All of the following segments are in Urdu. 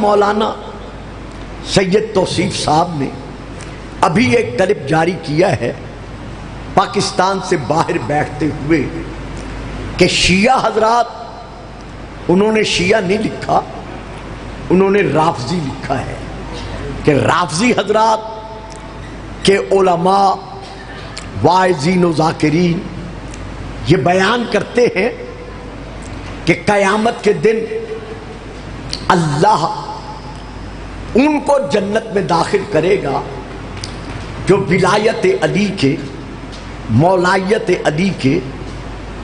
مولانا سید توصیف صاحب نے ابھی ایک کلپ جاری کیا ہے پاکستان سے باہر بیٹھتے ہوئے کہ شیعہ حضرات، انہوں نے شیعہ نہیں لکھا، انہوں نے رافضی لکھا ہے، کہ رافضی حضرات کے علماء واعظین و ذاکرین یہ بیان کرتے ہیں کہ قیامت کے دن اللہ ان کو جنت میں داخل کرے گا جو ولایت علی کے، مولایت علی کے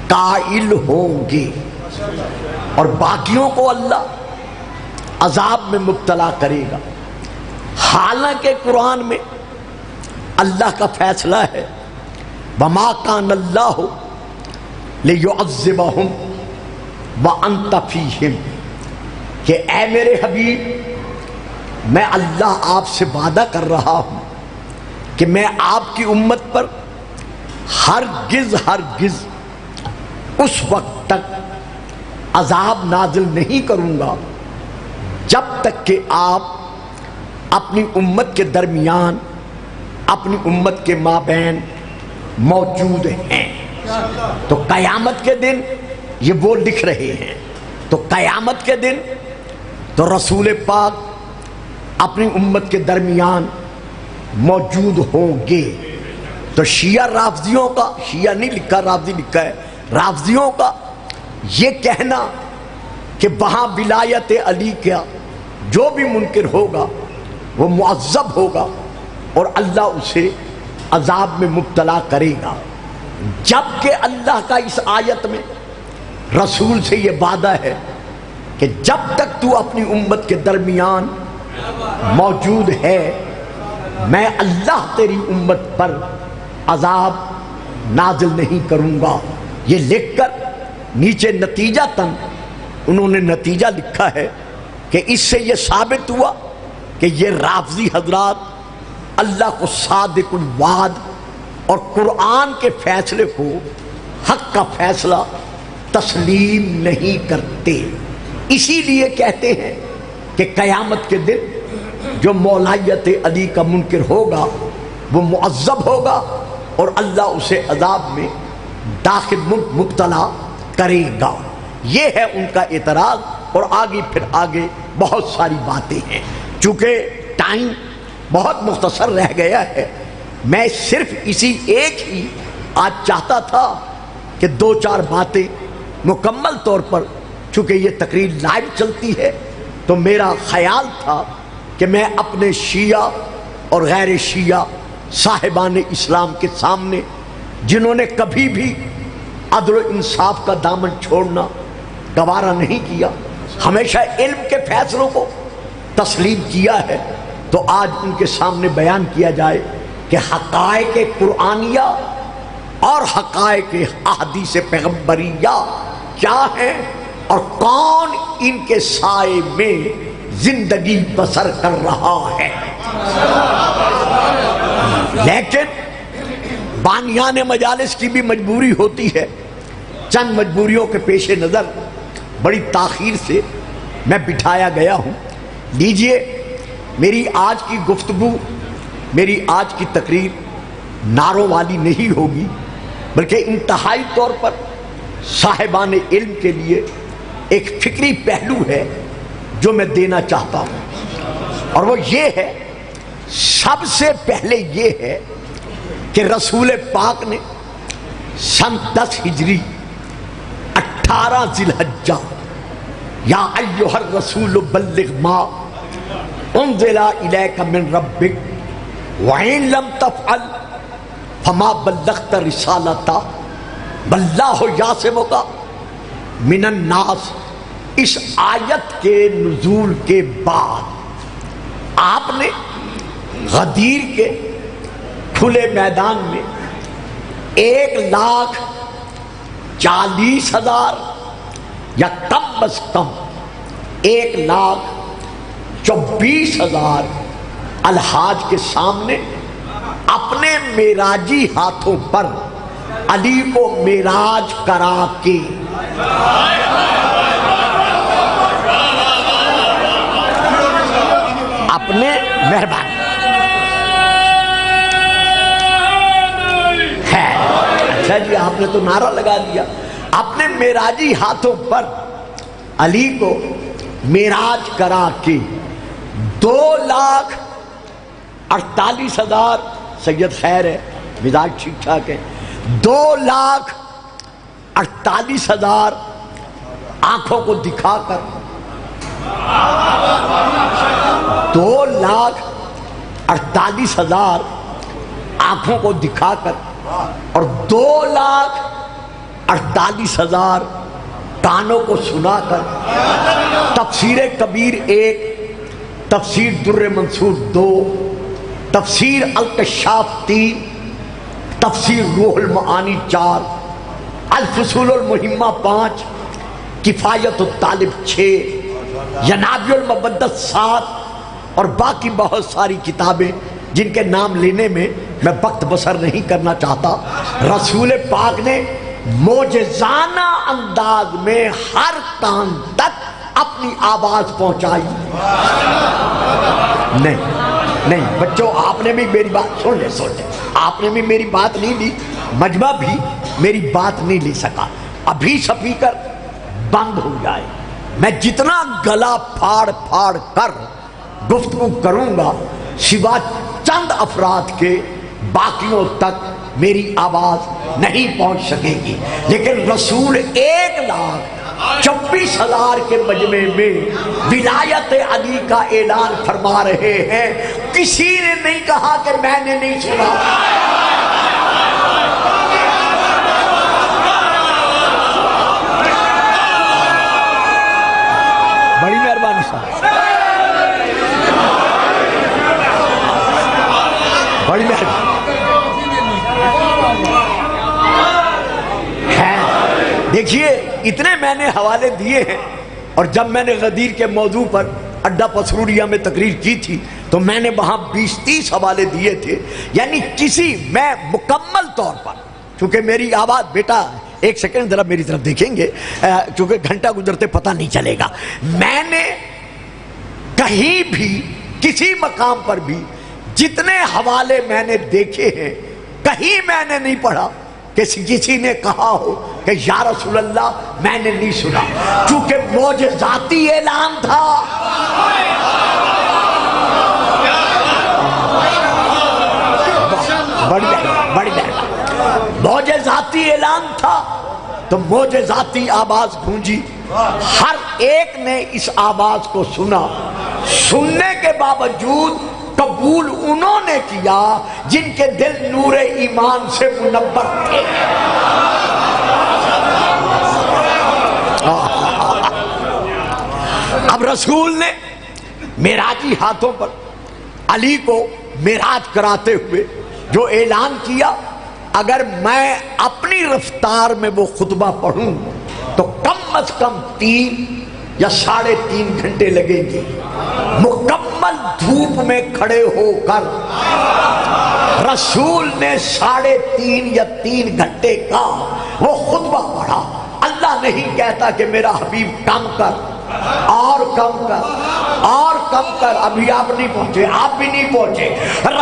قائل ہوں گے، اور باقیوں کو اللہ عذاب میں مبتلا کرے گا۔ حالانکہ قرآن میں اللہ کا فیصلہ ہے وَمَا كَانَ اللَّهُ لِيُعَذِّبَهُمْ وَأَنْتَ فِيهِمْ، کہ اے میرے حبیب، میں اللہ آپ سے وعدہ کر رہا ہوں کہ میں آپ کی امت پر ہرگز اس وقت تک عذاب نازل نہیں کروں گا جب تک کہ آپ اپنی امت کے درمیان، اپنی امت کے مابین موجود ہیں۔ تو قیامت کے دن یہ وہ لکھ رہے ہیں، تو قیامت کے دن تو رسول پاک اپنی امت کے درمیان موجود ہوں گے۔ تو شیعہ رافضیوں کا، شیعہ نہیں لکھا، رافضی لکھا ہے، رافضیوں کا یہ کہنا کہ وہاں ولایت علی کا جو بھی منکر ہوگا وہ معذب ہوگا اور اللہ اسے عذاب میں مبتلا کرے گا، جبکہ اللہ کا اس آیت میں رسول سے یہ وعدہ ہے کہ جب تک تو اپنی امت کے درمیان موجود ہے میں اللہ تیری امت پر عذاب نازل نہیں کروں گا۔ یہ لکھ کر نیچے نتیجہ تن انہوں نے نتیجہ لکھا ہے کہ اس سے یہ ثابت ہوا کہ یہ رافضی حضرات اللہ کو صادق الوعد اور قرآن کے فیصلے کو، حق کا فیصلہ تسلیم نہیں کرتے، اسی لیے کہتے ہیں کہ قیامت کے دن جو مولایت علی کا منکر ہوگا وہ معذب ہوگا اور اللہ اسے عذاب میں داخل مبتلا کرے گا۔ یہ ہے ان کا اعتراض، اور آگے بہت ساری باتیں ہیں۔ چونکہ ٹائم بہت مختصر رہ گیا ہے، میں صرف اسی ایک ہی آج چاہتا تھا کہ دو چار باتیں مکمل طور پر، چونکہ یہ تقریر لائیو چلتی ہے تو میرا خیال تھا کہ میں اپنے شیعہ اور غیر شیعہ صاحبان اسلام کے سامنے، جنہوں نے کبھی بھی عدل و انصاف کا دامن چھوڑنا گوارا نہیں کیا، ہمیشہ علم کے فیصلوں کو تسلیم کیا ہے، تو آج ان کے سامنے بیان کیا جائے کہ حقائق قرآنیہ اور حقائق احادیث پیغمبریہ کیا ہیں اور کون ان کے سائے میں زندگی بسر کر رہا ہے۔ لیکن بانیان مجالس کی بھی مجبوری ہوتی ہے، چند مجبوریوں کے پیش نظر بڑی تاخیر سے میں بٹھایا گیا ہوں۔ لیجئے، میری آج کی گفتگو، میری آج کی تقریر نعروں والی نہیں ہوگی، بلکہ انتہائی طور پر صاحبان علم کے لیے ایک فکری پہلو ہے جو میں دینا چاہتا ہوں، اور وہ یہ ہے، سب سے پہلے یہ ہے کہ رسول پاک نے سن 10 ہجری 18 ذی الحجہ یا ایھا الرسول بلغ ما انزل الیک من ربک وَإِن لَمْ تَفْعَلْ فَمَا بَلَّغْتَ رِسَالَتَهُ وَاللَّهُ يَعْصِمُكَ مِنَ النَّاسِ، اس آیت کے نزول کے بعد آپ نے غدیر کے کھلے میدان میں 1,40,000 یا کم از کم 1,24,000 الحاج کے سامنے اپنے معراجی ہاتھوں پر علی کو معراج کرا کے اپنے مہربانی ہے. اچھا جی آپ نے تو نعرہ لگا دیا. اپنے معراجی ہاتھوں پر علی کو معراج کرا کے 2,48,000 سید خیر ہے مزاج ٹھیک ٹھاک ہے 2,48,000 آنکھوں کو دکھا کر 2,48,000 آنکھوں کو دکھا کر اور 2,48,000 کانوں کو سنا کر تفسیر کبیر 1 تفسیر در منصور 2 تفسیر الکشاف 3 تفسیر روح المعانی 4 الفصول المہمہ 5 کفایت الطالب 6 ینابع المبدت 7 اور باقی بہت ساری کتابیں جن کے نام لینے میں میں وقت بسر نہیں کرنا چاہتا. رسول پاک نے معجزانہ انداز میں ہر کان تک اپنی آواز پہنچائی. نہیں بچوں آپ نے بھی میری بات سن لے آپ نے بھی میری بات نہیں لی, مجمع بھی میری بات نہیں لی سکا. ابھی سپیکر بند ہو جائے میں جتنا گلا پھاڑ پھاڑ کر گفتگو کروں گا سوا چند افراد کے باقیوں تک میری آواز نہیں پہنچ سکے گی. لیکن رسول 1,24,000 کے مجمع میں ولایت علی کا اعلان فرما رہے ہیں. کسی نے نہیں کہا کہ میں نے نہیں سنا. بڑی مہربانی صاحب, بڑی مہربانی ہے. دیکھیے اتنے میں نے حوالے دیے ہیں, اور جب میں نے غدیر کے موضوع پر اڈا پسروریا میں تقریر کی تھی تو میں نے وہاں 20-30 حوالے دیے تھے. یعنی میں مکمل طور پر, چونکہ میری آواز بیٹا ایک سیکنڈ ذرا میری طرف دیکھیں گے چونکہ گھنٹہ گزرتے پتہ نہیں چلے گا. میں نے کہیں بھی کسی مقام پر بھی جتنے حوالے میں نے دیکھے ہیں کہیں میں نے نہیں پڑھا کہ کسی نے کہا ہو کہ یا رسول اللہ میں نے نہیں سنا, چونکہ معجزاتی اعلان تھا. بڑی معجزاتی اعلان تھا تو معجزاتی آواز گونجی. ہر ایک نے اس آواز کو سنا. سننے کے باوجود قبول انہوں نے کیا جن کے دل نور ایمان سے منور تھے. اب رسول نے معراجی ہاتھوں پر علی کو معراج کراتے ہوئے جو اعلان کیا, اگر میں اپنی رفتار میں وہ خطبہ پڑھوں تو کم از کم 3 یا 3.5 گھنٹے لگیں گے. مکمل دھوپ میں کھڑے ہو کر رسول نے 3.5 یا 3 گھنٹے کا وہ خطبہ پڑھا. اللہ نہیں کہتا کہ میرا حبیب کم کر اور کم کر اور کم کر. ابھی آپ نہیں پہنچے, آپ بھی نہیں پہنچے.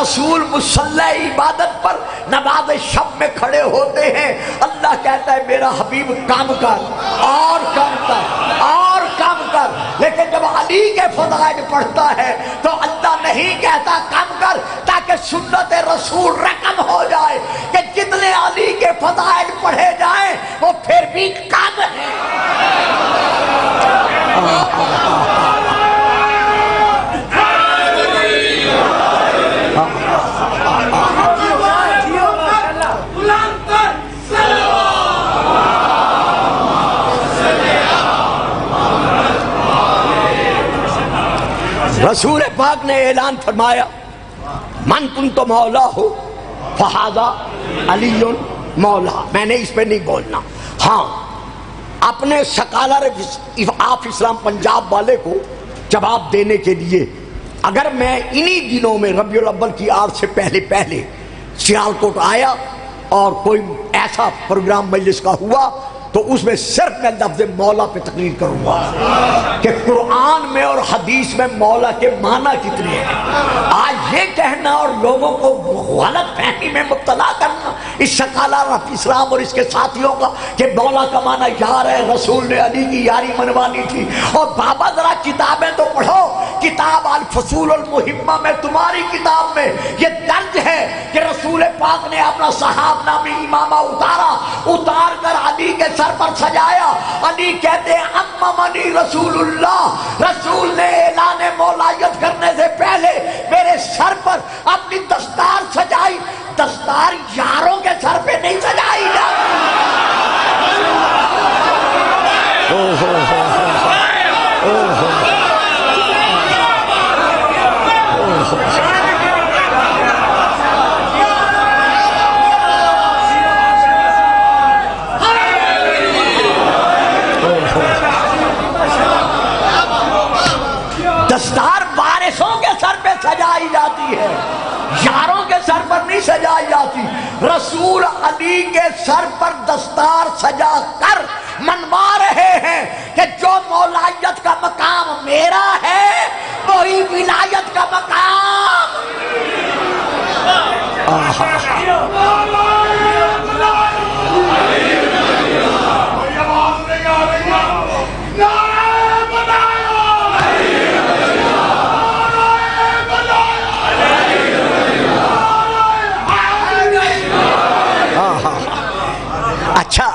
رسول مصلی عبادت پر نماز شب میں کھڑے ہوتے ہیں. اللہ کہتا ہے میرا حبیب کم کر اور کم کر اور کم کر. لیکن جب علی کے فضائل پڑھتا ہے تو اللہ نہیں کہتا کم کر تاکہ سنت رسول رقم ہو جائے کہ جتنے علی کے فضائل پڑھے جائیں وہ پھر بھی کم ہے. رسول پاک نے اعلان فرمایا من کنت مولا ہو فہذا علی مولا. میں نے اس پہ نہیں بولنا. ہاں اپنے سکالر آف اسلام پنجاب والے کو جواب دینے کے لیے, اگر میں انہی دنوں میں ربیع الاول کی آڑ سے پہلے سیالکوٹ آیا اور کوئی ایسا پروگرام مجلس کا ہوا تو اس میں صرف میں لفظ مولا پہ تقریر کروں گا کہ قرآن میں اور حدیث میں مولا کے معنی کتنے ہیں۔ آج یہ کہنا اور لوگوں کو غلط فہمی میں مبتلا کرنا اس سکالار اسلام اور اس کے ساتھیوں کا کہ مولا کا معنی یار ہے، رسول نے علی کی یاری منوانی تھی۔ اور بابا ذرا کتابیں تو پڑھو، کتاب الفصول المہمہ میں تمہاری کتاب میں یہ درج ہے کہ رسول پاک نے اپنا صحاب نامی امامہ اتار کر علی کے سر پر سجایا۔ علی کہتے ہیں اممنی رسول اللہ، رسول نے اعلان مولایت کرنے سے پہلے میرے سر پر اپنی دستار سجائی۔ دستار یاروں کے سر پہ نہیں سجائی جاتی۔ دستار وارثوں کے سر پہ سجائی جاتی ہے، یاروں کے سر پر نہیں سجائی جاتی۔ رسول علی کے سر پر دستار سجا کر منوا رہے ہیں کہ جو مولایت کا مقام میرا ہے وہی ولایت کا مقام۔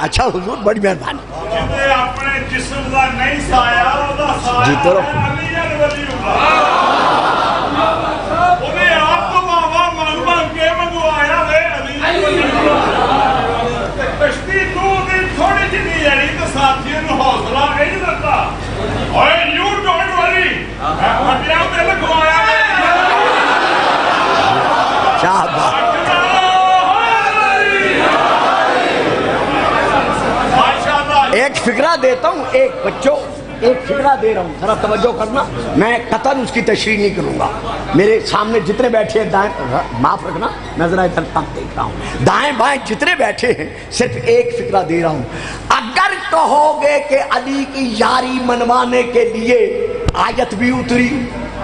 اچھا حضور بڑی مہربانی۔ اپنے جسم کا نہیں سایا جیتے رہو۔ انہیں آپ کو ماما مانگ مانگ کے منگوایا کشتی تھوڑی جی نہیں جانی تو ساتھیوں نے حوصلہ نہیں دیتا۔ یو ڈونٹ وری ہٹیا پہ لگوایا کیا بات۔ ایک فکرہ دیتا ہوں، ایک بچوں ایک فکرہ دے رہا ہوں، ذرا توجہ کرنا، میں قطعاً اس کی تشریح نہیں کروں گا۔ میرے سامنے جتنے بیٹھے ہیں دائیں معاف رکھنا، میں ذرا ادھر تک دیکھ رہا ہوں، دائیں بائیں جتنے بیٹھے ہیں صرف ایک فکرہ دے رہا ہوں۔ اگر کہو گے کہ علی کی یاری منوانے کے لیے آیت بھی اتری،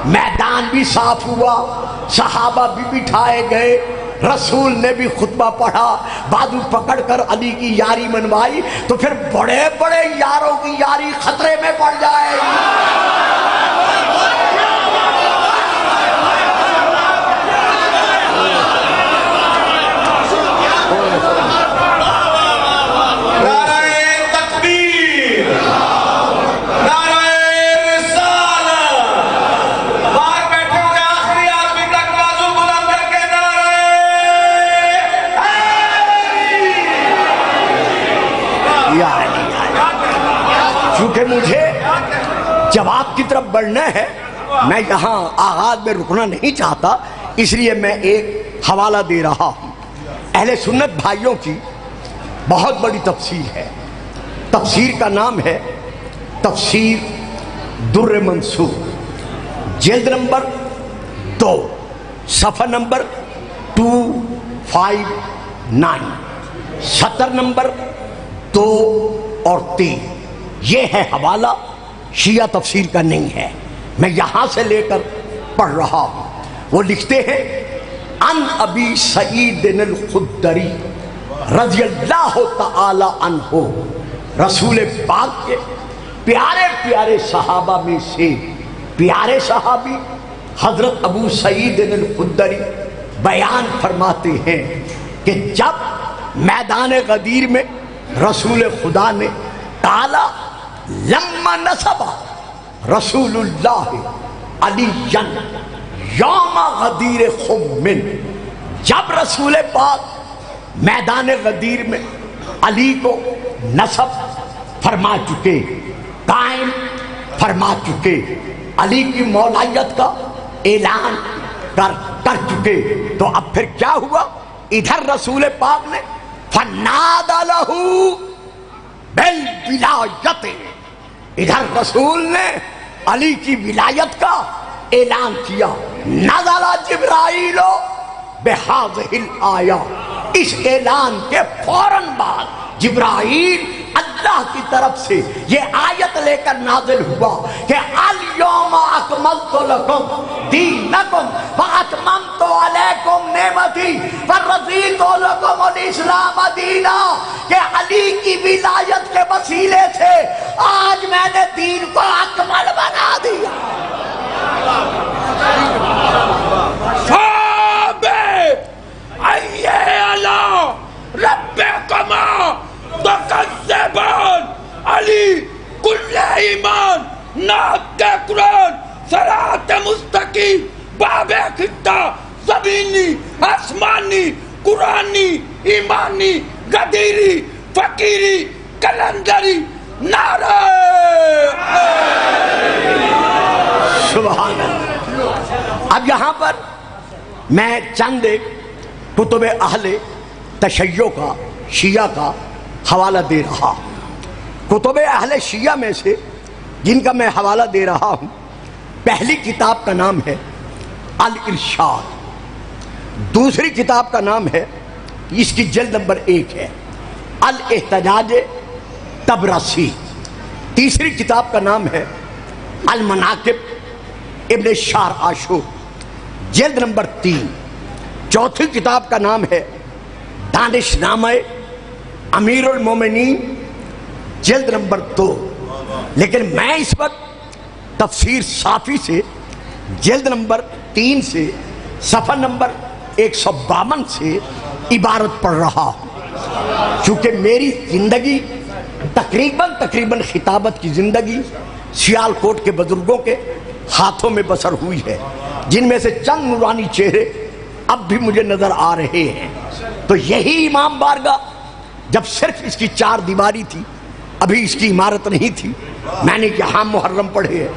میدان بھی صاف ہوا، صحابہ بھی بٹھائے گئے، رسول نے بھی خطبہ پڑھا، بازو پکڑ کر علی کی یاری منوائی، تو پھر بڑے بڑے یاروں کی یاری خطرے میں پڑ جائے گی۔ چونکہ مجھے جواب کی طرف بڑھنا ہے، میں یہاں آغاز میں رکنا نہیں چاہتا، اس لیے میں ایک حوالہ دے رہا ہوں۔ اہل سنت بھائیوں کی بہت بڑی تفسیر ہے، تفسیر کا نام ہے تفسیر در منصور، جلد نمبر 2 صفحہ نمبر 259، سطر نمبر 2 اور 3۔ یہ ہے حوالہ، شیعہ تفسیر کا نہیں ہے، میں یہاں سے لے کر پڑھ رہا ہوں۔ وہ لکھتے ہیں ان ابی سعید الخدری رضی اللہ تعالی عنہ، رسول پاک کے پیارے پیارے صحابہ میں سے پیارے صحابی حضرت ابو سعید الخدری بیان فرماتے ہیں کہ جب میدان غدیر میں رسول خدا نے کالا لما نصب رسول اللہ علی یوم غدیر خمن، جب رسول پاک میدان غدیر میں علی کو نصب فرما چکے، قائم فرما چکے، علی کی مولایت کا اعلان کر چکے، تو اب پھر کیا ہوا؟ ادھر رسول پاک نے فنادى له بالولایت، ادھر رسول نے علی کی ولایت کا اعلان کیا۔ نزل جبرائیل بہذہ الآیہ، اس اعلان کے فوراً بعد جبرائیل اللہ کی طرف سے یہ آیت لے کر نازل ہوا کہ الیوم اکملت لکم دینکم واتممت علیکم نعمتی ورضیت لکم الاسلام دینا، کہ علی کی ولایت کے وسیلے سے آج میں نے دین کو اکمل بنا دیا۔ ربکما تکذبان علی کل ایمان نات کے قرآن صراط مستقیم باب خطہ زمینی آسمانی قرآنی ایمانی غدیری فقیری کلندری نعرہ سبحان اللہ۔ اب یہاں پر میں چند کتب اہل تشیع کا، شیعہ کا حوالہ دے رہا ہوں۔ کتب اہل شیعہ میں سے جن کا میں حوالہ دے رہا ہوں، پہلی کتاب کا نام ہے الارشاد، دوسری کتاب کا نام ہے، اس کی جلد نمبر 1 ہے، الاحتجاج طبرسی، تیسری کتاب کا نام ہے المناقب ابن شار عاشور، جلد نمبر 3، چوتھی کتاب کا نام ہے دانش نامہ امیر المومنین، جلد نمبر 2۔ لیکن میں اس وقت تفسیر صافی سے جلد نمبر 3 سے صفحہ نمبر 152 سے عبارت پڑھ رہا ہوں، چونکہ میری زندگی تقریباً خطابت کی زندگی سیالکوٹ کے بزرگوں کے ہاتھوں میں بسر ہوئی ہے، جن میں سے چند نورانی چہرے اب بھی مجھے نظر آ رہے ہیں۔ تو یہی امام بارگاہ جب صرف اس کی 4 دیواری تھی، ابھی اس کی عمارت نہیں تھی، میں نے یہاں محرم پڑھے ہیں۔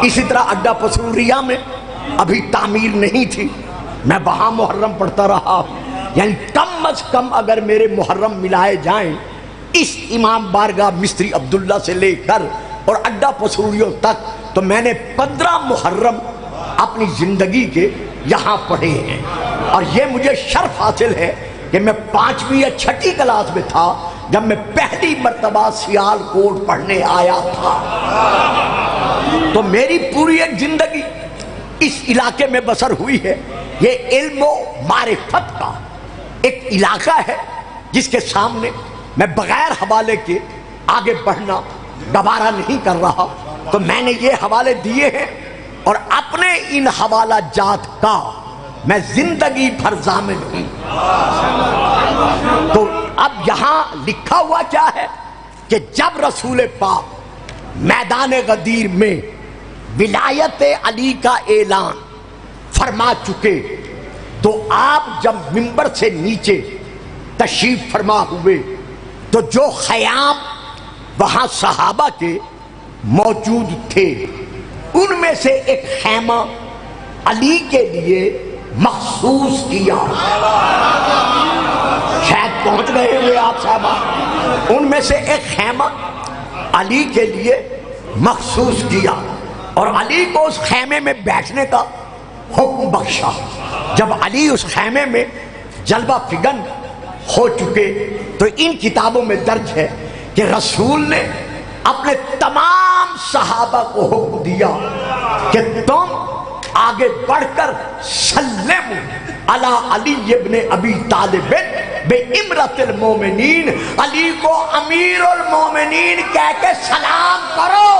اسی طرح اڈا پسروریا میں ابھی تعمیر نہیں تھی، میں وہاں محرم پڑھتا رہا ہوں۔ یعنی کم از کم اگر میرے محرم ملائے جائیں اس امام بارگاہ مستری عبداللہ سے لے کر اور اڈا پسروریوں تک، تو میں نے 15 محرم اپنی زندگی کے یہاں پڑھے ہیں۔ اور یہ مجھے شرف حاصل ہے کہ میں 5ویں یا 6ٹھی کلاس میں تھا جب میں پہلی مرتبہ سیالکوٹ پڑھنے آیا تھا۔ تو میری پوری ایک زندگی اس علاقے میں بسر ہوئی ہے۔ یہ علم و معرفت کا ایک علاقہ ہے جس کے سامنے میں بغیر حوالے کے آگے بڑھنا گوارا نہیں کر رہا، تو میں نے یہ حوالے دیے ہیں اور اپنے ان حوالہ جات کا میں زندگی بھر ضامن ہوں۔ تو اب یہاں لکھا ہوا کیا ہے کہ جب رسول پاک میدان غدیر میں ولایت علی کا اعلان فرما چکے، تو آپ جب منبر سے نیچے تشریف فرما ہوئے تو جو خیام وہاں صحابہ کے موجود تھے، ان میں سے ایک خیمہ علی کے لیے مخصوص کیا۔ شاید پہنچ گئے ہوئے آپ صاحبہ، ان میں سے ایک خیمہ علی کے لیے مخصوص کیا اور علی کو اس خیمے میں بیٹھنے کا حکم بخشا۔ جب علی اس خیمے میں جلوہ فگن ہو چکے تو ان کتابوں میں درج ہے کہ رسول نے اپنے تمام صحابہ کو حکم دیا کہ تم آگے بڑھ کر سلم علی علی ابن ابی طالب بے امرت المومنین، علی کو امیر المومنین کہہ کے سلام کرو۔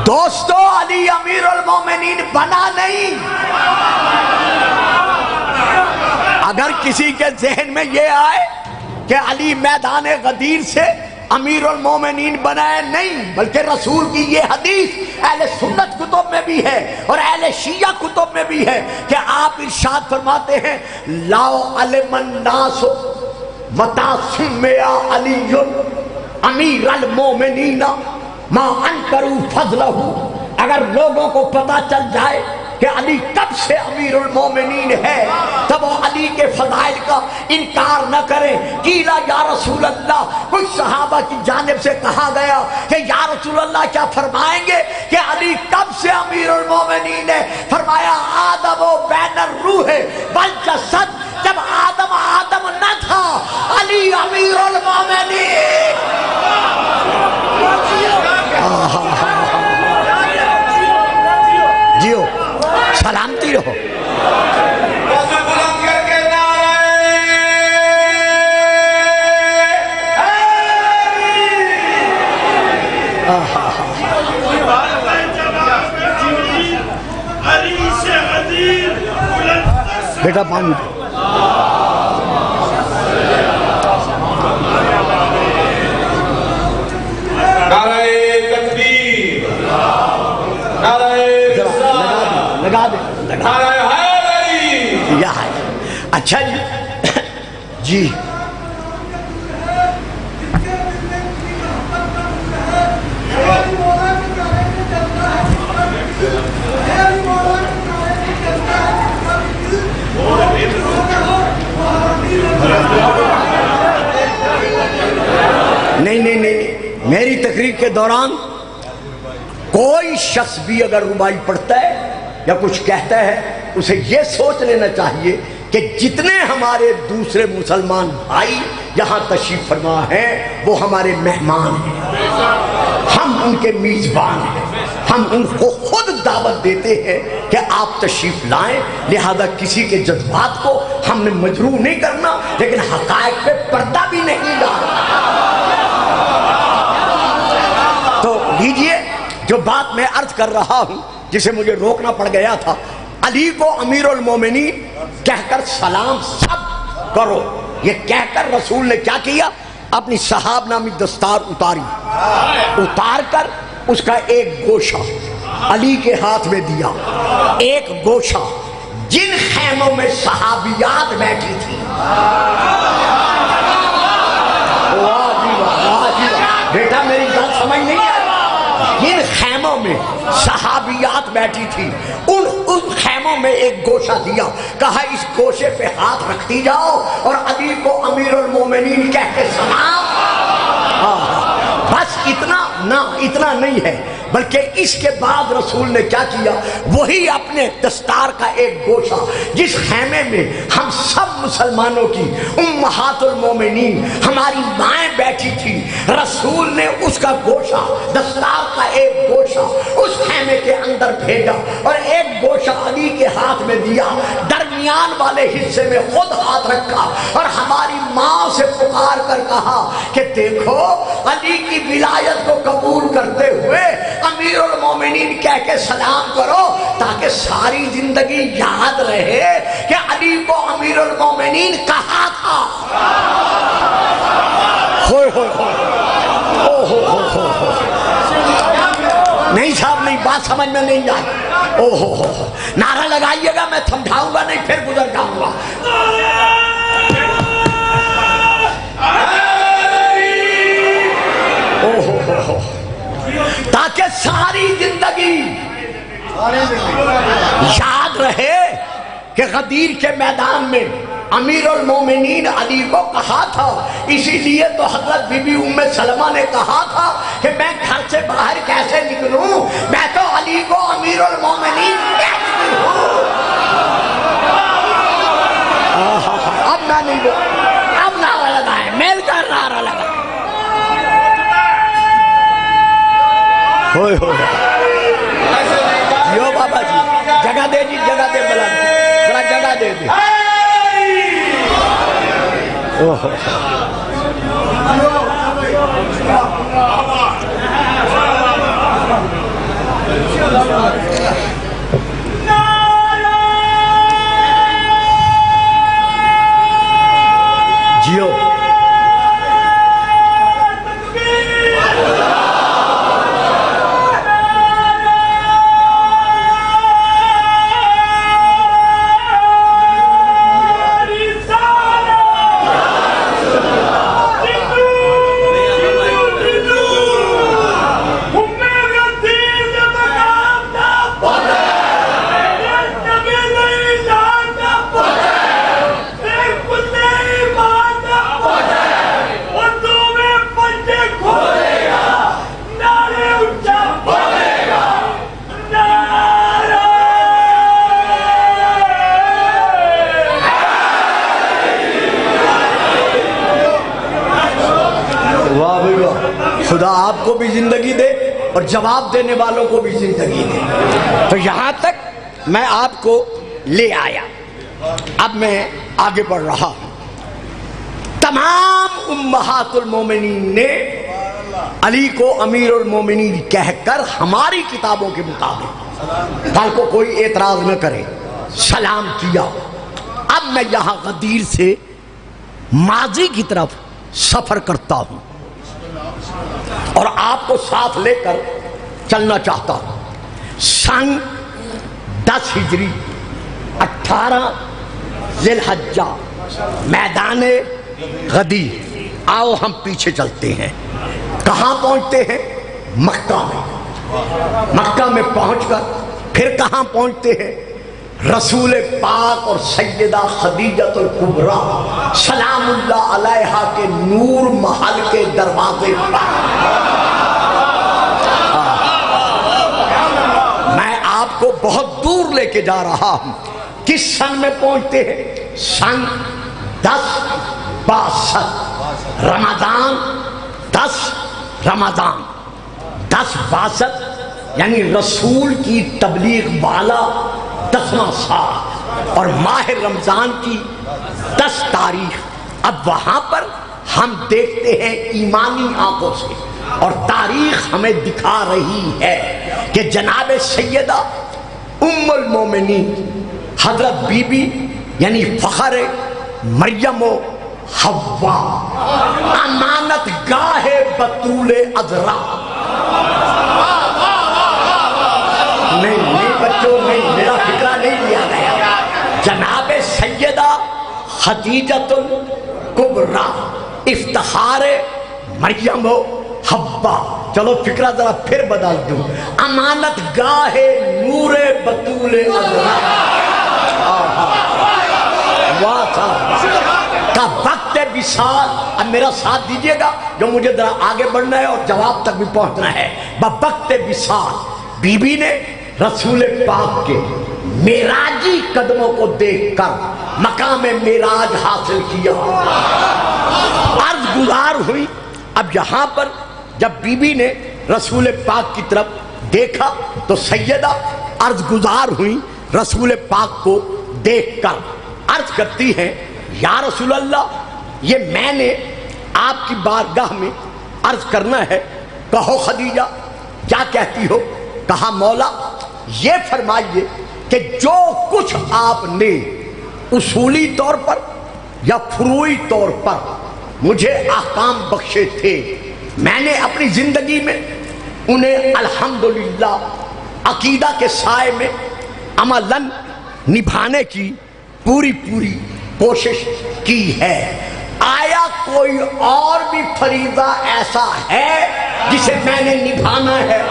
دوستو، علی امیر المومنین بنا نہیں۔ اگر کسی کے ذہن میں یہ آئے کہ علی میدان غدیر سے امیر المومنین بنائے، نہیں، بلکہ رسول کی یہ حدیث اہل سنت کتب میں بھی ہے اور اہل شیعہ کتب میں بھی ہے کہ آپ ارشاد فرماتے ہیں لا علم الناس متى سمي علی امیر المومنین ما انکروا فضلہ۔ اگر لوگوں کو پتا چل جائے کہ علی کب سے امیر المومنین ہے، تب وہ علی کے فضائل کا انکار نہ کریں۔ قیلا یا رسول اللہ، کچھ صحابہ کی جانب سے کہا گیا کہ یا رسول اللہ کیا فرمائیں گے کہ علی کب سے امیر المومنین ہے؟ فرمایا آدم و بین الروح والجسد، جب آدم نہ تھا علی امیر المومنین۔ جیو سلامتی رہو۔ بیٹا پانی دو۔ لگا دے یا ہے۔ اچھا جی جی نہیں، میری تقریر کے دوران کوئی شخص بھی اگر ربائی پڑھتا ہے یا کچھ کہتا ہے اسے یہ سوچ لینا چاہیے کہ جتنے ہمارے دوسرے مسلمان بھائی یہاں تشریف فرما ہیں وہ ہمارے مہمان ہیں، ہم ان کے میزبان ہیں، ہم ان کو خود دعوت دیتے ہیں کہ آپ تشریف لائیں، لہذا کسی کے جذبات کو ہم نے مجروح نہیں کرنا، لیکن حقائق پہ پردہ بھی نہیں ڈالنا۔ تو لیجئے جو بات میں عرض کر رہا ہوں جسے مجھے روکنا پڑ گیا تھا، علی کو امیر المومنین کہہ کر سلام سب کرو، یہ کہہ کر رسول نے کیا کیا؟ اپنی صحاب نامی دستار اتار کر اس کا ایک گوشہ علی کے ہاتھ میں دیا، ایک گوشہ جن خیموں میں صحابیات بیٹھی تھی۔ بیٹا میری بات سمجھ نہیں ہے، جن خیموں میں صحابیات بیٹھی تھی ان خیموں میں ایک گوشہ دیا، کہا اس گوشے پہ ہاتھ رکھتی جاؤ اور علی کو امیر المومنین کہہ کے سلام۔ بس اتنا نہیں ہے، بلکہ اس کے بعد رسول نے کیا کیا؟ وہی اپنے دستار کا ایک گوشہ جس خیمے میں ہم سب مسلمانوں کی امہات المومنین ہماری مائیں بیٹھی تھی، رسول نے اس کا گوشہ، دستار کا ایک گوشہ اس خیمے کے اندر بھیجا اور ایک گوشہ علی کے ہاتھ میں دیا، درمیان والے حصے میں خود ہاتھ رکھا اور ہماری ماں سے پکار کر کہا کہ دیکھو علی کی ولایت کو قبول کرتے ہوئے امیر المومنین کہہ کے سلام کرو تاکہ ساری زندگی یاد رہے کہ علی کو امیر المومنین کہا تھا۔ نہیں صاحب نہیں، بات سمجھ میں نہیں آئی۔ نعرہ لگائیے گا، میں سمجھاؤں گا نہیں پھر گزر جاؤں گا۔ تاکہ ساری زندگی یاد رہے کہ غدیر کے میدان میں امیر المومنین علی کو کہا تھا۔ اسی لیے تو حضرت بی بی ام سلمہ نے کہا تھا کہ میں گھر سے باہر کیسے نکلوں، میں تو علی کو امیر المومنین کہتی ہوں۔ اب میں نہیں بول، اب نعرہ لگائے، میل کر نعرہ لگائے۔ یو بابا جی جگہ دے جی، جگہ دے، بڑا جگہ دے دے۔ جیو واہ بھائی واہ، خدا آپ کو بھی زندگی دے اور جواب دینے والوں کو بھی زندگی دے۔ تو یہاں تک میں آپ کو لے آیا، اب میں آگے بڑھ رہا ہوں۔ تمام امہات المومنین نے علی کو امیر المومنین کہہ کر ہماری کتابوں کے مطابق، کل کو کوئی اعتراض نہ کرے، سلام کیا۔ اب میں یہاں غدیر سے ماضی کی طرف سفر کرتا ہوں اور آپ کو ساتھ لے کر چلنا چاہتا ہوں۔ سن 10 ہجری 18 ذی الحجہ، میدان غدیر۔ آؤ ہم پیچھے چلتے ہیں، کہاں پہنچتے ہیں؟ مکہ میں۔ مکہ میں پہنچ کر پھر کہاں پہنچتے ہیں؟ رسول پاک اور سیدہ خدیجۃ الکبریٰ سلام اللہ علیہا کے نور محل کے دروازے پر۔ میں آپ کو بہت دور لے کے جا رہا ہوں۔ کس سن میں پہنچتے ہیں؟ سن 1062 رمضان 10 رمضان 1062 یعنی رسول کی تبلیغ والا 10واں سال، اور ماہ رمضان کی 10 تاریخ۔ اب وہاں پر ہم دیکھتے ہیں ایمانی آنکھوں سے، اور تاریخ ہمیں دکھا رہی ہے کہ جناب سیدہ ام المومنین حضرت بی بی یعنی فخر مریم و حوا، امانت گاہ بطول عذرا۔ نہیں بچوں، نہیں، میرا فکرہ نہیں لیا گیا۔ جناب سیدہ خدیجۃ الکبریٰ، افتخار مریم و حوا۔ چلو فکرہ ذرا پھر بدل دوں، امانت گاہ نور بطول عذرا کا وقت وصال۔ اب میرا ساتھ دیجئے گا، جو مجھے ذرا آگے بڑھنا ہے اور جواب تک بھی پہنچنا ہے۔ بوقت وصال بی بی نے رسول پاک کے معراجی قدموں کو دیکھ کر مقام معراج حاصل کیا، عرض گزار ہوئی۔ اب یہاں پر جب بی بی نے رسول پاک کی طرف دیکھا تو سیدہ عرض گزار ہوئی رسول پاک کو دیکھ کر، عرض کرتی ہیں یا رسول اللہ، یہ میں نے آپ کی بارگاہ میں عرض کرنا ہے، کہو خدیجہ کیا کہتی ہو؟ کہا مولا یہ فرمائیے کہ جو کچھ آپ نے اصولی طور پر یا فروعی طور پر مجھے احکام بخشے تھے، میں نے اپنی زندگی میں انہیں الحمدللہ عقیدہ کے سائے میں عملاً نبھانے کی پوری کوشش کی ہے۔ آیا کوئی اور بھی فریضہ ایسا ہے جسے میں نے نبھانا ہے؟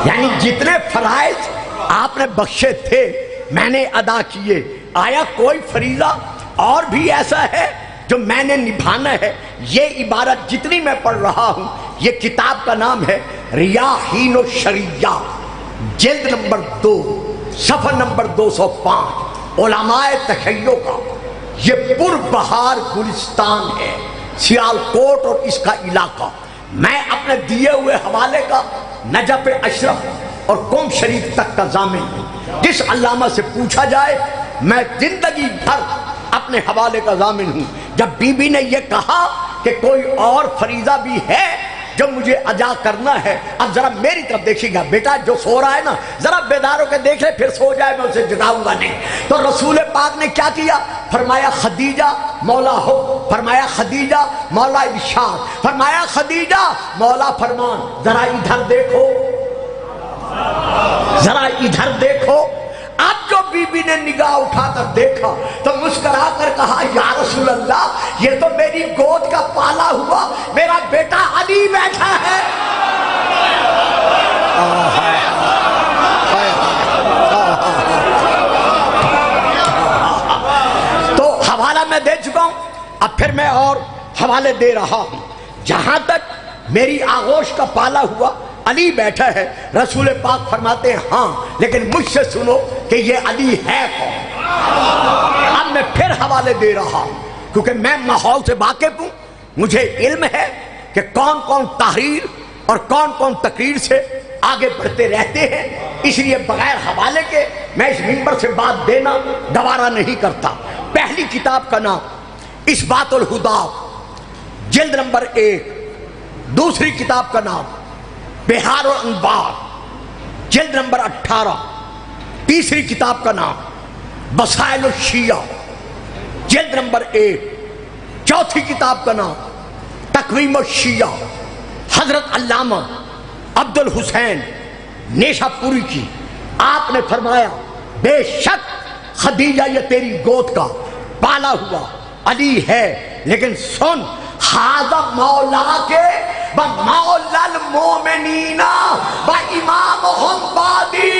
یعنی جتنے فرائض آپ نے بخشے تھے میں نے ادا کیے، آیا کوئی فریضہ اور بھی ایسا ہے جو میں نے نبھانا ہے؟ یہ عبارت جتنی میں پڑھ رہا ہوں، یہ کتاب کا نام ہے ریاحین الشریعہ، جلد نمبر 2 صفحہ نمبر 205، علماء تشیع کا یہ پر بہار گلستان ہے، سیالکوٹ اور اس کا علاقہ۔ میں اپنے دیے ہوئے حوالے کا نجف اشرف اور قوم شریف تک کا ضامن ہوں۔ جس علامہ سے پوچھا جائے میں زندگی بھر اپنے حوالے کا ضامن ہوں۔ جب بی بی نے یہ کہا کہ کوئی اور فریضہ بھی ہے جو مجھے ادا کرنا ہے، اب ذرا میری طرف دیکھیے گا، بیٹا جو سو رہا ہے نا ذرا بیدار ہو کے دیکھ لے، پھر سو جائے میں اسے جگاؤں گا نہیں۔ تو رسول پاک نے کیا کیا؟ فرمایا خدیجہ مولا ہو، فرمایا خدیجہ مولا ارشاد، فرمایا خدیجہ مولا فرمان، ذرا ادھر دیکھو، ذرا ادھر دیکھو۔ اب جو بی بی نے نگاہ اٹھا کر دیکھا تو مسکرا کر کہا یا رسول اللہ، یہ تو میری گود کا پالا ہوا میرا بیٹا علی بیٹھا ہے۔ تو حوالہ میں دے چکا ہوں، اب پھر میں اور حوالے دے رہا ہوں۔ جہاں تک میری آغوش کا پالا ہوا علی بیٹھا ہے، رسول پاک فرماتے ہیں ہاں، لیکن مجھ سے سنو کہ یہ علی ہے کون؟ اب میں پھر حوالے دے رہا ہوں۔ کیونکہ میں ماحول سے واقف ہوں، مجھے علم ہے کہ کون کون تحریر اور کون کون تقریر سے آگے بڑھتے رہتے ہیں، اس لیے بغیر حوالے کے میں اس منبر سے بات دینا گوارا نہیں کرتا۔ پہلی کتاب کا نام اثبات الہدا، جلد نمبر 1۔ دوسری کتاب کا نام بہار الانوار، جلد نمبر 18۔ تیسری کتاب کا نام وسائل الشیعہ، جلد نمبر 1۔ چوتھی کتاب کا نام تقویم الشیعہ، حضرت علامہ عبد الحسین نیشا پوری کی۔ آپ نے فرمایا بے شک خدیجہ یہ تیری گود کا پالا ہوا علی ہے، لیکن سن ھذا مولا کے و مولا المومنین و امامہم بعدی،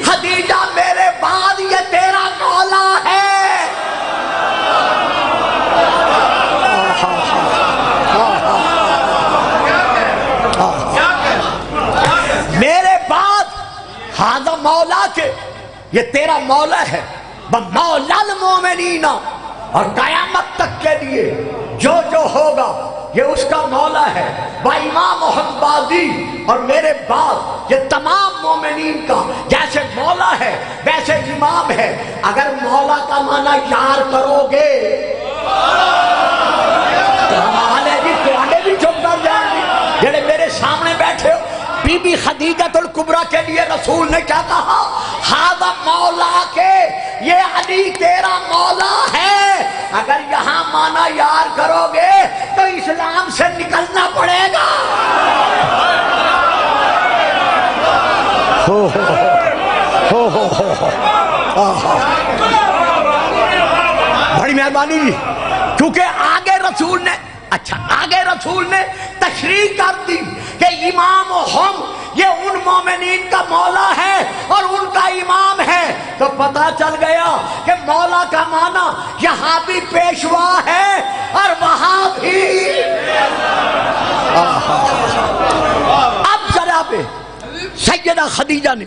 خدیجہ میرے بعد یہ تیرا مولا ہے۔ میرے بعد ھذا مولا کے یہ تیرا مولا ہے، و مولا المومنین، اور قیامت تک کے لیے جو جو ہوگا یہ اس کا مولا ہے، و امامہم بعدی، اور میرے بعد یہ تمام مومنین کا جیسے مولا ہے ویسے امام ہے۔ اگر مولا کا معنی یار کرو گے تو ہمارے بھی تواڈے بھی چپ کر جائیں گے جڑے میرے سامنے بیٹھے ہو۔ بی بی خدیجہ الکبریٰ کے لیے رسول نے کیا کہا؟ ھذا مولا کے یہ علی تیرا مولا ہے۔ اگر یہاں مانا یار کرو گے تو اسلام سے نکلنا پڑے گا۔ بڑی مہربانی جی، کیونکہ آگے رسول نے تشریح کر دی کہ امام ہم یہ ان مومنین کا مولا ہے اور ان کا امام ہے، تو پتہ چل گیا کہ مولا کا معنی یہاں بھی پیشوا ہے اور وہاں بھی۔ اب جناب سیدہ خدیجہ نے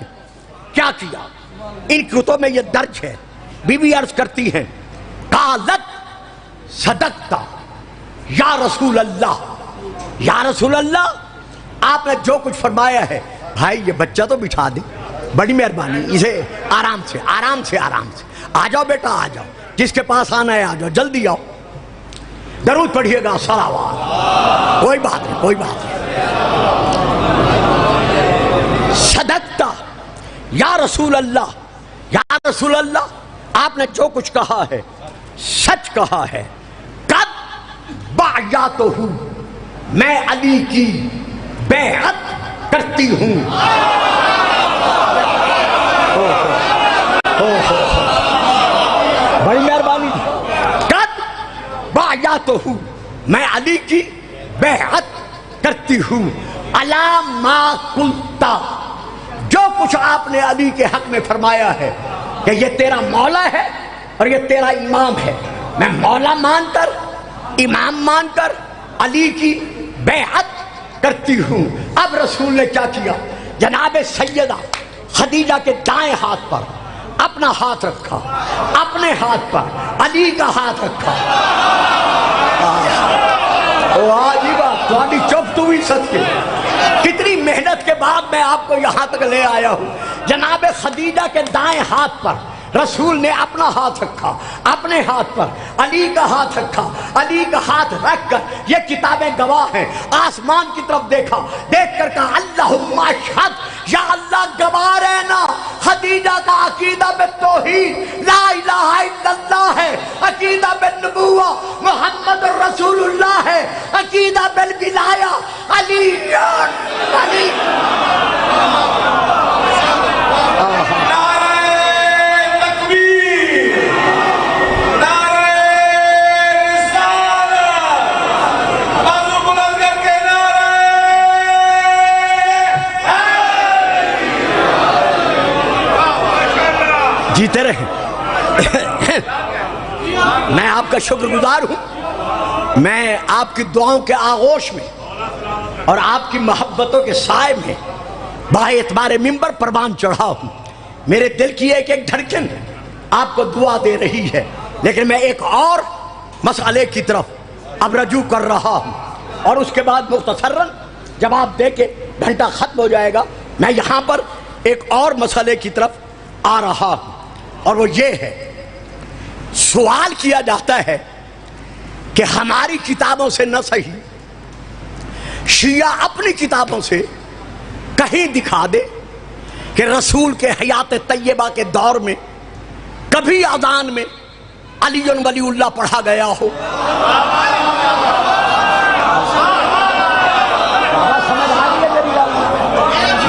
کیا کیا؟ ان کتب میں یہ درج ہے۔ بی بی عرض کرتی ہیں قالت صدقتا یا رسول اللہ، یا رسول اللہ آپ نے جو کچھ فرمایا ہے۔ بھائی یہ بچہ تو بٹھا دے، بڑی مہربانی، اسے آرام سے آ جاؤ بیٹا، آ جاؤ، جس کے پاس آنا ہے آ جاؤ، جلدی آؤ، درود پڑھیے گا، صلوات۔ کوئی بات نہیں۔ صدقتا یا رسول اللہ، یا رسول اللہ آپ نے جو کچھ کہا ہے سچ کہا ہے۔ قد باعتہ، میں علی کی بیعت کرتی ہوں۔ بڑی مہربانی۔ قد باعتہ، میں علی کی بیعت کرتی ہوں۔ علی ما قلت، جو کچھ آپ نے علی کے حق میں فرمایا ہے کہ یہ تیرا مولا ہے اور یہ تیرا امام ہے، میں مولا مان کر امام مان کر علی کی بیعت کرتی ہوں۔ اب رسول نے کیا کیا؟ جناب سیدہ خدیجہ کے دائیں ہاتھ پر اپنا ہاتھ رکھا، اپنے ہاتھ پر علی کا ہاتھ رکھا۔ تھوڑی چپ تو بھی سچ کے، کتنی محنت کے بعد میں آپ کو یہاں تک لے آیا ہوں۔ جناب خدیجہ کے دائیں ہاتھ پر رسول نے اپنا ہاتھ رکھا، اپنے ہاتھ پر علی کا ہاتھ رکھا، علی کا ہاتھ رکھ کر یہ کتابیں گواہ ہیں، آسمان کی طرف دیکھا، دیکھ کر کہا اللہم اشہد، یا اللہ گواہ رہنا خدیجہ کا عقیدہ بالتوحید لا الہ الا اللہ ہے، عقیدہ بالنبوہ محمد الرسول اللہ ہے، عقیدہ بالولایہ علی علی۔ جیتے رہیں۔ میں آپ کا شکر گزار ہوں، میں آپ کی دعاؤں کے آغوش میں اور آپ کی محبتوں کے سائے میں با اعتبار منبر پروان چڑھا ہوں۔ میرے دل کی ایک ایک دھڑکن آپ کو دعا دے رہی ہے، لیکن میں ایک اور مسئلے کی طرف اب رجوع کر رہا ہوں، اور اس کے بعد مختصراً جواب دے کے گھنٹہ ختم ہو جائے گا۔ میں یہاں پر ایک اور مسئلے کی طرف آ رہا ہوں، اور وہ یہ ہے، سوال کیا جاتا ہے کہ ہماری کتابوں سے نہ صحیح، شیعہ اپنی کتابوں سے کہیں دکھا دے کہ رسول کے حیات طیبہ کے دور میں کبھی اذان میں علی ولی اللہ پڑھا گیا ہو۔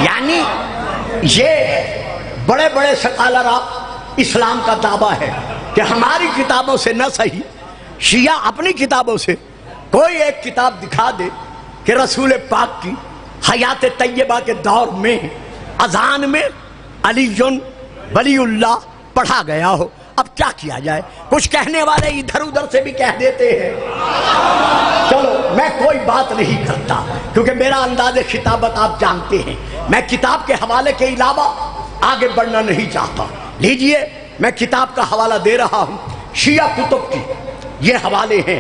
یعنی یہ بڑے بڑے سکالرہ اسلام کا دعویٰ ہے کہ ہماری کتابوں سے نہ صحیح، شیعہ اپنی کتابوں سے کوئی ایک کتاب دکھا دے کہ رسول پاک کی حیات طیبہ کے دور میں اذان میں علی ولی اللہ پڑھا گیا ہو۔ اب کیا کیا جائے؟ کچھ کہنے والے ادھر ادھر سے بھی کہہ دیتے ہیں۔ چلو میں کوئی بات نہیں کرتا کیونکہ میرا انداز خطابت آپ جانتے ہیں، میں کتاب کے حوالے کے علاوہ آگے بڑھنا نہیں چاہتا۔ لیجئے میں کتاب کا حوالہ دے رہا ہوں، شیعہ کتب کی یہ حوالے ہیں۔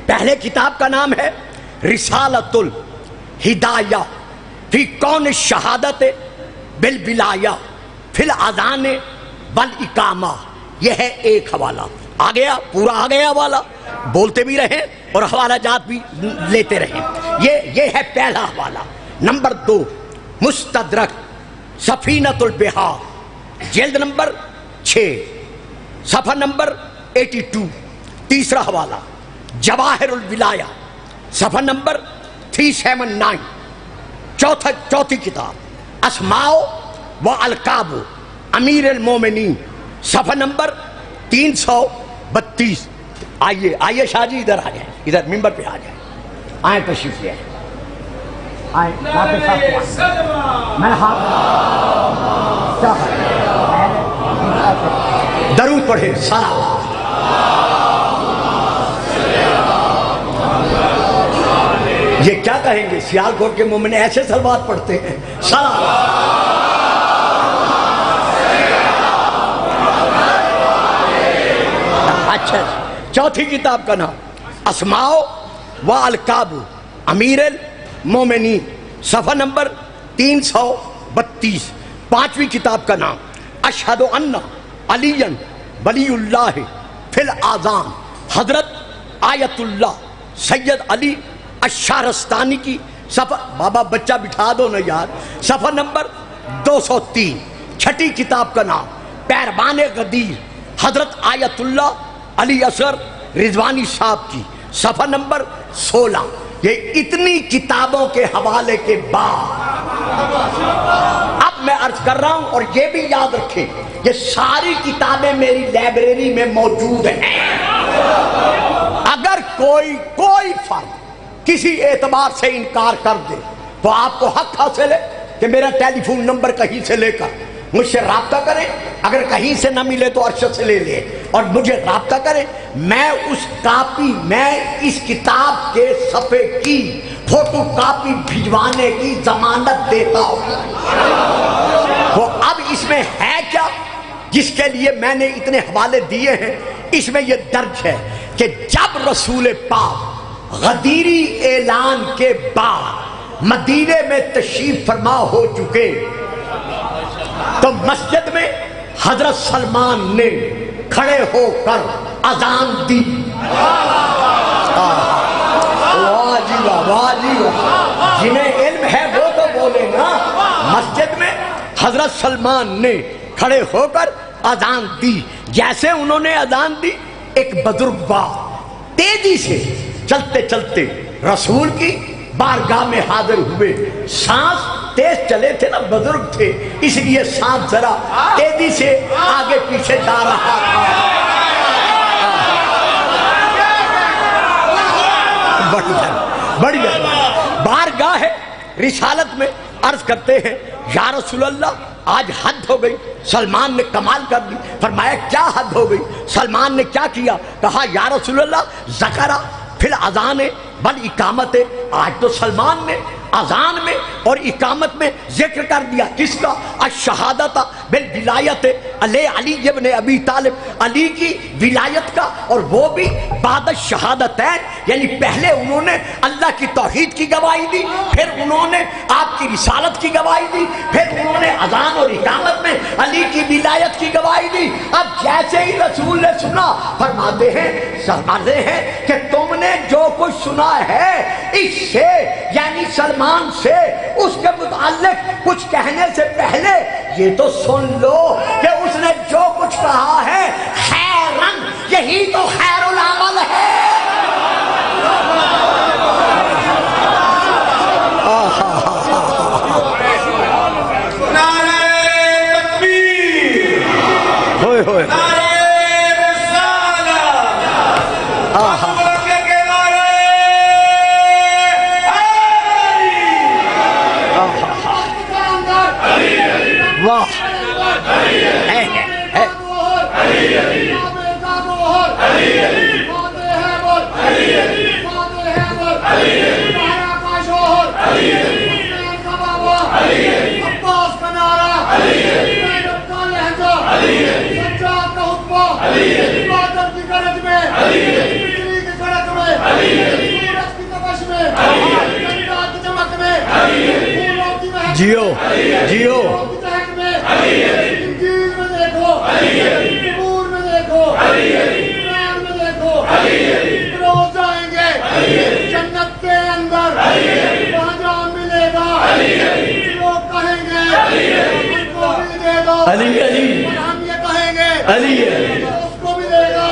پہلے کتاب کا نام ہے رسالۃ الہدایہ فی کون الشہادت بالولایہ فی الاذان والاقامہ، یہ ہے ایک حوالہ۔ آ گیا، پورا آ گیا حوالہ، بولتے بھی رہیں اور حوالہ جات بھی لیتے رہیں۔ یہ ہے پہلا حوالہ۔ نمبر 2 مستدرک سفینۃ البحار، جلد نمبر 6، صفحہ نمبر 82۔ تیسرا حوالہ جواہر الولایہ، صفحہ نمبر 379۔ چوتھی کتاب اسماء و القاب امیر المومنین، صفحہ نمبر 332۔ آئیے شاہ جی ادھر آ جائیں، ادھر ممبر پہ آ جائیں، آئیں تشریف لے آئیں، میں درود پڑھے، سلام۔ یہ کیا کہیں گے؟ سیالکوٹ کے مومن ایسے صلوات پڑھتے ہیں، سلام۔ اچھا، چوتھی کتاب کا نام اسماء و القاب امیر المومنین، صفحہ نمبر 332۔ پانچویں کتاب کا نام اشہد ان علی ولی اللہ فی الاذان، حضرت آیت اللہ سید علی الشہرستانی کی، صفحہ، بابا بچہ بٹھا دو نا یار، صفحہ نمبر 203۔ چھٹی کتاب کا نام پیروان غدیر حضرت آیت اللہ علی اصغر رضوانی صاحب کی، صفحہ نمبر 16۔ یہ اتنی کتابوں کے حوالے کے بعد اب میں عرض کر رہا ہوں، اور یہ بھی یاد رکھیں یہ ساری کتابیں میری لائبریری میں موجود ہیں۔ اگر کوئی فرد کسی اعتبار سے انکار کر دے تو آپ کو حق حاصل ہے کہ میرا ٹیلی فون نمبر کہیں سے لے کر مجھ سے رابطہ کریں، اگر کہیں سے نہ ملے تو ارشد سے لے لے اور مجھے رابطہ کریں۔ میں اس کتاب کے صفحے کی فوٹو کاپی بھجوانے کی ضمانت دیتا ہوں۔ تو اب اس میں ہے کیا جس کے لیے میں نے اتنے حوالے دیے ہیں؟ اس میں یہ درج ہے کہ جب رسول پاک غدیری اعلان کے بعد مدینے میں تشریف فرما ہو چکے تو مسجد میں حضرت سلمان نے کھڑے ہو کر اذان دی۔ واہ جی واہ، واہ جی واہ، جنہیں علم ہے وہ تو بولے نا۔ مسجد میں حضرت سلمان نے کھڑے ہو کر اذان دی۔ جیسے انہوں نے اذان دی، ایک بزرگ باپ تیزی سے چلتے چلتے رسول کی بارگاہ میں حاضر ہوئے۔ سانس تیز چلے تھے نا، بزرگ تھے، اس لیے سانس ذرا تیزی سے آگے پیچھے جا رہا تھا۔ بڑھیا بارگاہ رسالت میں عرض کرتے ہیں یا رسول اللہ آج حد ہو گئی۔ سلمان نے کمال کر دی۔ فرمایا کیا حد ہو گئی؟ سلمان نے کیا کیا؟ کہا یا رسول اللہ ذکرہ فی الاذان والاقامت، آج تو سلمان نے اذان میں اور اقامت میں ذکر کر دیا کس کا؟ الشہادت بالولایت علی علی ابن ابی طالب، علی کی ولایت کا، اور وہ بھی بعد الشہادتین، یعنی پہلے انہوں نے اللہ کی توحید کی گواہی دی، پھر انہوں نے آپ کی رسالت کی گواہی دی، پھر انہوں نے اذان اور اقامت میں علی کی ولایت کی گواہی دی۔ اب جیسے ہی رسول نے سنا، فرماتے ہیں کہ تم نے جو کچھ سنا ہے اس سے، یعنی سلمان سے، اس کے متعلق کچھ کہنے سے پہلے یہ تو سن لو کہ اس نے جو کچھ کہا ہے خیرن، یہی تو خیر العمل ہے۔ ہوئے ہوئے جیو جیو جنت کے اندر وہاں جہاں ملے گا، لوگ کہیں گے اس کو بھی دے دو، علی علی، ہم یہ کہیں گے علی اس کو بھی دے گا۔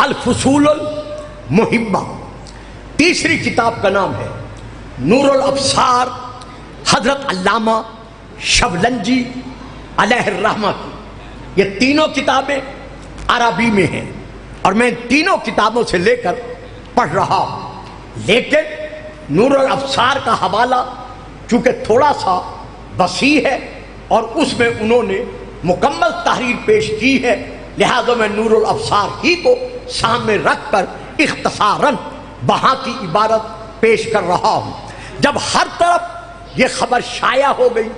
الفصول المحبہ تیسری کتاب کا نام ہے نور الابصار، حضرت علامہ شبلنجی علیہ الرحمہ کی۔ یہ تینوں کتابیں عربی میں ہیں اور میں تینوں کتابوں سے لے کر پڑھ رہا ہوں، لیکن نور الابصار کا حوالہ چونکہ تھوڑا سا وسیع ہے اور اس میں انہوں نے مکمل تحریر پیش کی ہے، لہذا میں نور الابصار ہی کو سامنے رکھ کر اختصاراً وہاں کی عبارت پیش کر رہا ہوں۔ جب ہر طرف یہ خبر شائع ہو گئی،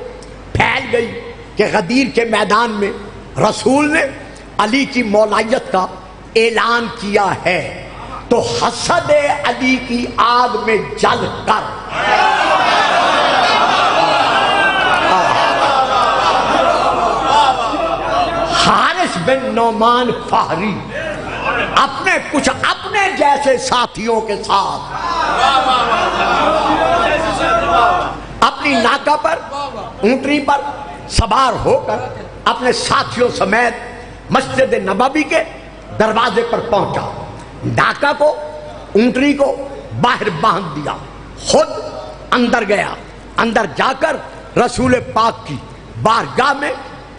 پھیل گئی کہ غدیر کے میدان میں رسول نے علی کی مولایت کا اعلان کیا ہے، تو حسد علی کی آگ میں جل کر حارث بن نعمان فہری اپنے کچھ اپنے جیسے ساتھیوں کے ساتھ اپنی ناکہ پر، اونٹنی پر سوار ہو کر اپنے ساتھیوں سمیت مسجد نبوی کے دروازے پر پہنچا، ناکہ کو، اونٹنی کو باہر باندھ دیا، خود اندر گیا، اندر جا کر رسول پاک کی بارگاہ میں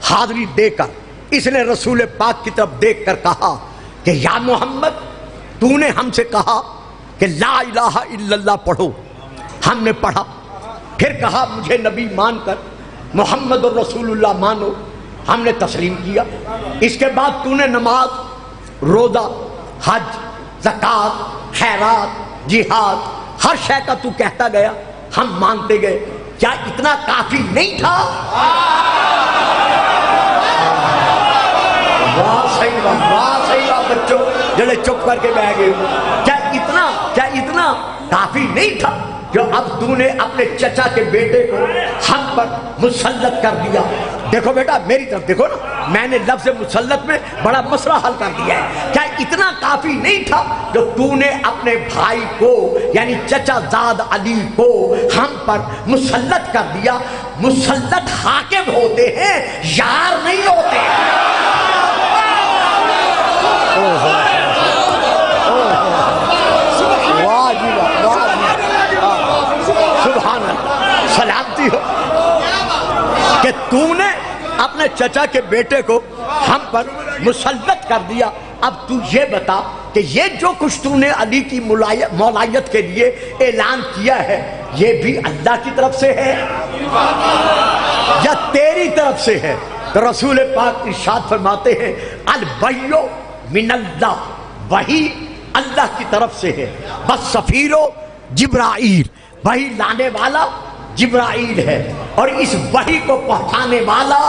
حاضری دے کر اس نے رسول پاک کی طرف دیکھ کر کہا کہ یا محمد، تو نے ہم سے کہا کہ لا الہ الا اللہ پڑھو، ہم نے پڑھا، پھر کہا مجھے نبی مان کر محمد الرسول اللہ مانو، ہم نے تسلیم کیا، اس کے بعد تو نے نماز، روزہ، حج، زکوٰۃ، خیرات، جہاد، ہر شے کا تو کہتا گیا، ہم مانتے گئے، کیا اتنا کافی نہیں تھا؟ واہ صحیح واہ بچوں جڑے چپ کر کے بیٹھ گئے، کیا اتنا کافی نہیں تھا جو اب تو نے اپنے چچا کے بیٹے کو ہم پر مسلط کر دیا؟ دیکھو بیٹا میری طرف دیکھو نا، میں نے لفظ مسلط میں بڑا مسئلہ حل کر دیا ہے۔ کیا اتنا کافی نہیں تھا جو تو نے اپنے بھائی کو یعنی چچا زاد علی کو ہم پر مسلط کر دیا؟ مسلط حاکم ہوتے ہیں، یار نہیں ہوتے۔ سبحان اللہ، سلامتی ہو کہ تو نے اپنے چچا کے بیٹے کو ہم پر مسلط کر دیا۔ اب تو یہ بتا کہ یہ جو کچھ تو نے علی کی مولایت کے لیے اعلان کیا ہے، یہ بھی اللہ کی طرف سے ہے یا تیری طرف سے ہے؟ تو رسول پاک ارشاد فرماتے ہیں الوحی من اللہ، وحی اللہ کی طرف سے ہے، بس سفیرو جبرائیل، وحی لانے والا جبرائیل ہے، اور اس وحی کو پہنچانے والا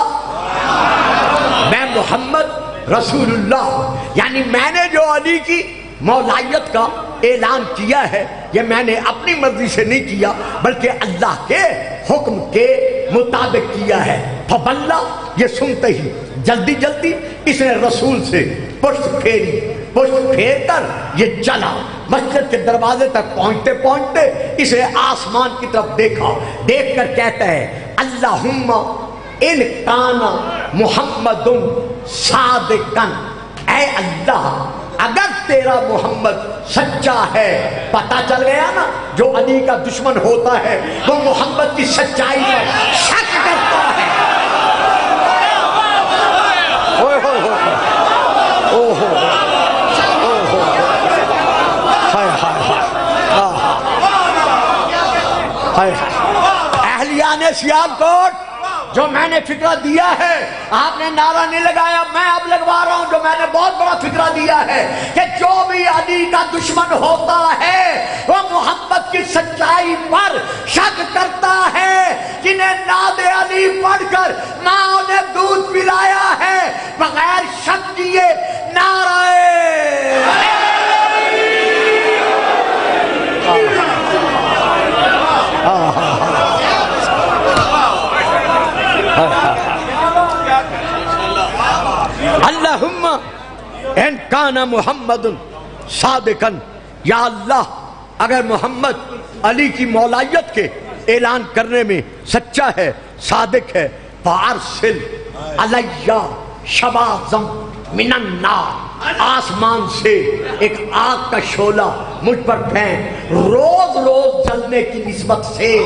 میں محمد رسول اللہ۔ یعنی میں نے جو علی کی مولائیت کا اعلان کیا ہے، یہ میں نے اپنی مرضی سے نہیں کیا بلکہ اللہ کے حکم کے مطابق کیا ہے۔ فبلہ، یہ سنتے ہی جلدی جلدی اس نے رسول سے پشت پھیر کر یہ چلا۔ مسجد کے دروازے تک پہنچتے پہنچتے اسے آسمان کی طرف دیکھا، دیکھ کر کہتا ہے اللہم ان کان محمد صادقن، اے اللہ اگر تیرا محمد سچا ہے۔ پتہ چل گیا نا، جو علی کا دشمن ہوتا ہے وہ محمد کی سچائی پر شک کرتا ہے۔ اہلیان سیالکوٹ، جو میں نے فکرہ دیا ہے، آپ نے نعرہ نہیں لگایا، میں اب لگوا رہا ہوں، جو میں نے بہت بڑا فکرہ دیا ہے کہ جو بھی علی کا دشمن ہوتا ہے وہ محمد کی سچائی پر شک کرتا ہے۔ جنہیں ناد علی پڑھ کر ماں نے دودھ پلایا ہے، بغیر شک کیے نعرہ اللہم ان کان محمد صادقن، یا اللہ اگر محمد علی کی مولائیت کے اعلان کرنے میں سچا ہے، صادق ہے، فارسل علیہ شبازم من النار، آسمان سے ایک آگ کا شعلہ مجھ پر پھینک، روز روز جلنے کی نسبت سے۔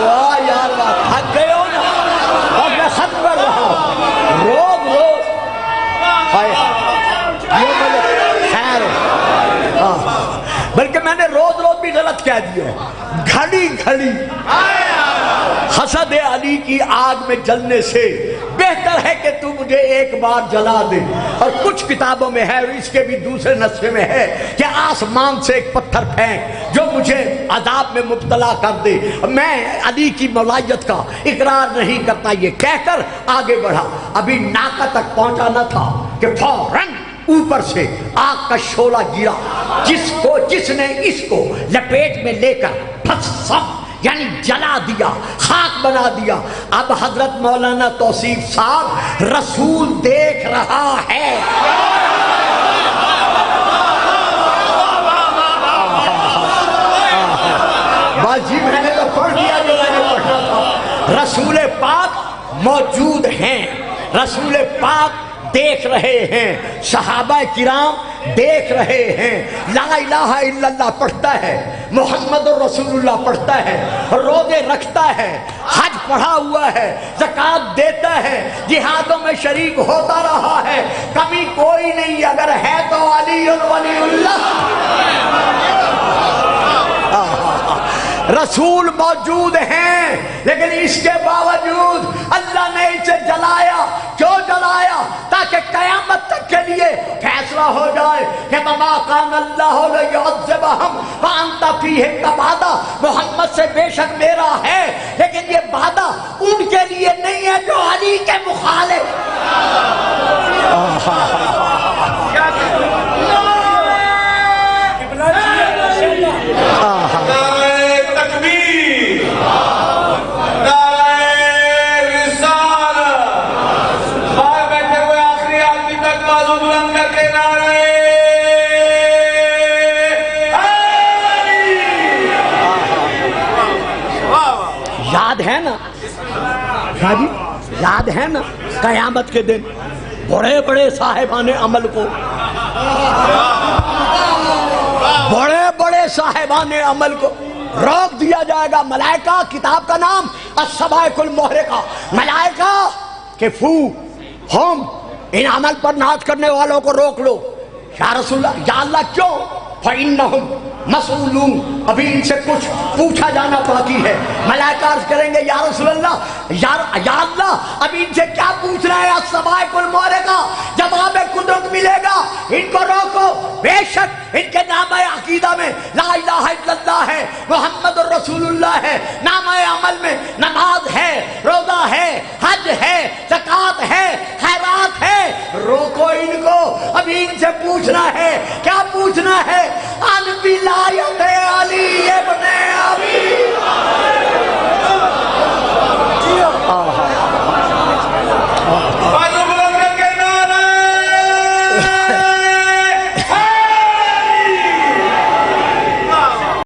واہ یار واہ، تھک گئے ہو نا، اور میں ختم کر رہا ہوں، روز روز یہ خیر بلکہ میں نے روز روز بھی غلط کہہ دیا ہے، گھڑی گھڑی حسد علی کی آگ میں جلنے سے بہتر ہے کہ تو مجھے ایک بار جلا دے۔ اور کچھ کتابوں میں ہے، اور اس کے بھی دوسرے نسخے میں ہے کہ آسمان سے ایک پتھر پھینک جو مجھے عذاب میں مبتلا کر دے، میں علی کی مولائیت کا اقرار نہیں کرتا۔ یہ کہہ کر آگے بڑھا، ابھی ناکہ تک پہنچا نہ تھا کہ فوراً اوپر سے آگ کا شعلہ گرا، جس نے اس کو لپیٹ میں لے کر پھنس یعنی جلا دیا، خاک بنا دیا۔ اب حضرت مولانا توصیف صاحب رسول دیکھ رہا ہے۔ باجی میں نے تو پڑھ دیا جو میں نے پڑھنا تھا۔ رسول پاک موجود ہیں، رسول پاک دیکھ رہے ہیں، صحابہ کرام دیکھ رہے ہیں۔ لا الہ الا اللہ پڑھتا ہے، محمد رسول اللہ پڑھتا ہے، روزے رکھتا ہے، حج پڑھا ہوا ہے، زکوٰۃ دیتا ہے، جہادوں میں شریک ہوتا رہا ہے، کمی کوئی نہیں۔ اگر ہے تو علی ولی اللہ۔ رسول موجود ہیں، لیکن اس کے باوجود اللہ نے اسے جلایا۔ کیوں جلایا؟ تاکہ قیامت تک کے لیے فیصلہ ہو جائے کہ وما کان اللہ لیعذبہم وانت فیہم کا وعدہ محمد سے بے شک میرا ہے، لیکن یہ وعدہ ان کے لیے نہیں ہے جو علی کے مخالف۔ یاد ہے نا جی، یاد ہے نا قیامت کے دن بڑے بڑے صاحبان عمل کو، بڑے بڑے صاحبان عمل کو روک دیا جائے گا۔ ملائکہ، کتاب کا نام الصواعق المحرقہ، ملائکہ کہ فو ہم ان عمل پر ناز کرنے والوں کو روک لو۔ یا رسول اللہ، یا اللہ کیوں؟ فَإِنَّهُمْ مسئولون، ابھی ان سے کچھ پوچھا جانا باقی ہے۔ ملائکہ عرض کریں گے یا رسول اللہ، یا اللہ ابھی ان سے کیا پوچھ رہے ہیں؟ الصواعق المحرقہ، جواب قدرت ملا ان کو روکو، بے شک ان کے نام عقیدہ میں لا الہ الا اللہ ہے، محمد الرسول اللہ ہے، نام عمل میں نماز ہے، روزہ ہے، حج ہے، زکوٰۃ ہے، خیرات ہے، روکو ان کو۔ ابھی ان سے پوچھنا ہے، کیا پوچھنا ہے؟ ان